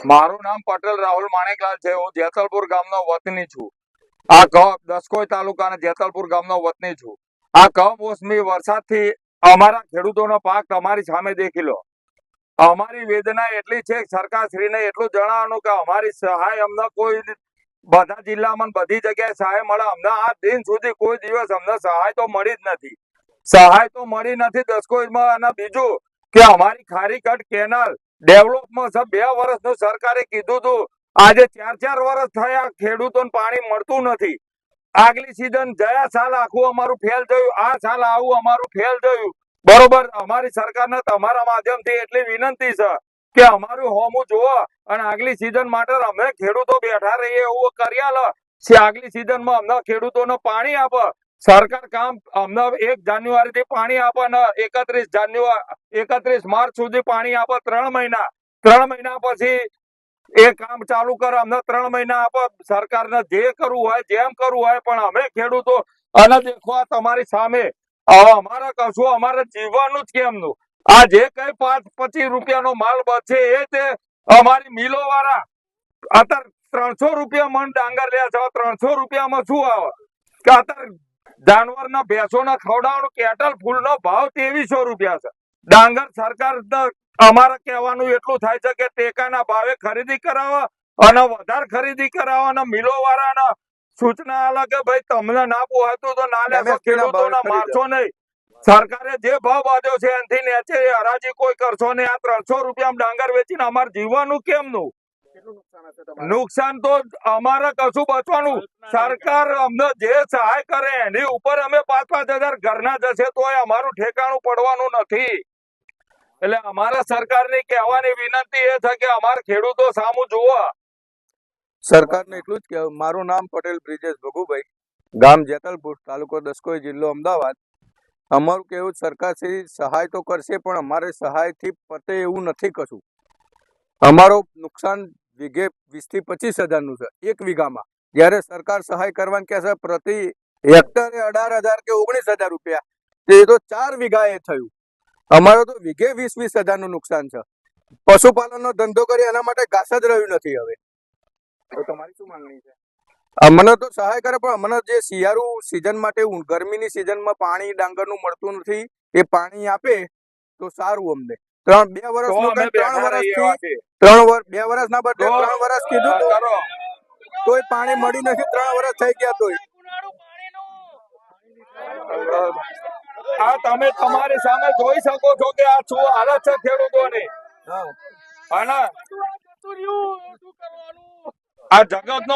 મારું નામ પટેલ રાહુલ માણેકલાલ છે। હું જેતલપુર ગામનો વતની છું। આ દસકોઈ તાલુકાના જેતલપુર ગામનો વતની છું। આ કમોસમી વરસાદથી અમારા ખેડૂતોનો પાક તમારી સામે દેખી લો। અમારી વેદના એટલી છે કે સરકારશ્રીને એટલું જણાવવાનું કે અમારી સહાય અમને કોઈ બધા જિલ્લામાં બધી જગ્યાએ સહાય મળે, અમને આ દિન સુધી કોઈ દિવસ અમને સહાય તો મળી જ નથી। સહાય તો મળી નથી દસકોઈમાં। અને બીજું કે અમારી ખારીકટ કેનાલ ડેવલપમાં છે, 2 વર્ષનું સરકારે કીધું હતું, આજે 4 વર્ષ થયા ખેડૂતોને પાણી મળતું નથી। આગલી સીઝન ગયા સાલ આખું અમારું ફેલ થયું, આ સાલ આવું અમારું ફેલ થયું। બરોબર, અમારી સરકારને તમારા માધ્યમથી એટલી વિનંતી છે કે અમારું હોમું જુઓ અને આગલી સીઝન માટે અમે ખેડૂતો બેઠા રહીએ એવું કરી આલે। આગલી સીઝનમાં અમને ખેડૂતોને પાણી આપે સરકાર। કામ અમને 1 જાન્યુઆરી થી પાણી આપે ને 31 માર્ચ સુધી પાણી આપે। 3 મહિના 3 મહિના પછી એ કામ ચાલુ કરે, અમને 3 મહિના આપે। સરકારને જે કરવું હોય જેમ કરવું હોય, પણ અમે ખેડૂતો અને દેખો તમારી સામે અમારે કશું અમારે જીવવાનું જ કેમનું? આ જે કઈ 5-25 રૂપિયાનો માલ બચે એ તે અમારી મિલો વાળા અત્યારે 300 રૂપિયા મણ ડાંગર લે છે। 300 રૂપિયામાં શું આવે કે અત્યારે જાનવરના ભેંસોના ખવડાવવાનું કેટલ ફૂલનો ભાવ 2300 રૂપિયા છે। ડાંગર સરકાર અમારે કહેવાનું એટલું થાય છે કે ટેકાના ભાવે ખરીદી કરાવે અને વધારે ખરીદી કરાવે અને મિલો વાળાને સૂચના આલે કે ભાઈ તમને ના પોહાતું તો ના લેશો, ખેડૂતોના મારશો નહીં। સરકારે જે ભાવ બાંધ્યો છે એનાથી નીચે હરાજી કોઈ કરશો નહીં। આ 300 રૂપિયામાં ડાંગર વેચીને અમારે જીવવાનું કેમનું? નુકસાન તો અમારે કશું બચવાનું? સરકાર અમને જે સહાય કરે એની ઉપર અમે 5-5 હજાર ઘરના જશે તોય અમારું ઠેકાણું પડવાનું નથી। એટલે અમારા સરકારની કહેવાની વિનંતી એ છે કે અમારા ખેડૂતો સામું જુઓ। સરકારને એટલું જ કહેવું, મારું નામ પટેલ બ્રિજેશ ભગુભાઈ, ગામ જેતલપુર, તાલુકો દસકોઈ, જિલ્લો અમદાવાદ। અમારું કેવું સરકારશ્રી સહાય તો કરશે પણ અમારે સહાયથી પતે એવું નથી કશું। અમારું નુકસાન વીઘે 20 થી 25 હજારનું છે 1 વીઘામાં, જ્યારે સરકાર સહાય કરવાની કહે છે પ્રતિ હેક્ટરે 18,000 કે 19,000 રૂપિયા, એ તો 4 વીઘાએ થયું। અમારો તો વીઘે 20-20 હજારનું નુકસાન છે। પશુપાલનનો ધંધો કરી એના માટે ઘાસ જ રહ્યું નથી હવે। તો તમારી શું માંગણી છે? અમને તો સહાય કરે પણ અમને જે શિયાળુ સિઝન માટે ગરમીની સિઝનમાં પાણી ડાંગરનું મળતું નથી, એ પાણી આપે તો સારું અમને। 2 વર્ષના બદલે 3 વર્ષ કીધું તોય પાણી મળી નથી। 3 વર્ષ થઈ ગયા તોય આ તમે તમારી સામે જોઈ શકો છો કે આ શું હાલત છે ખેડૂતોની। અને આ જગતનો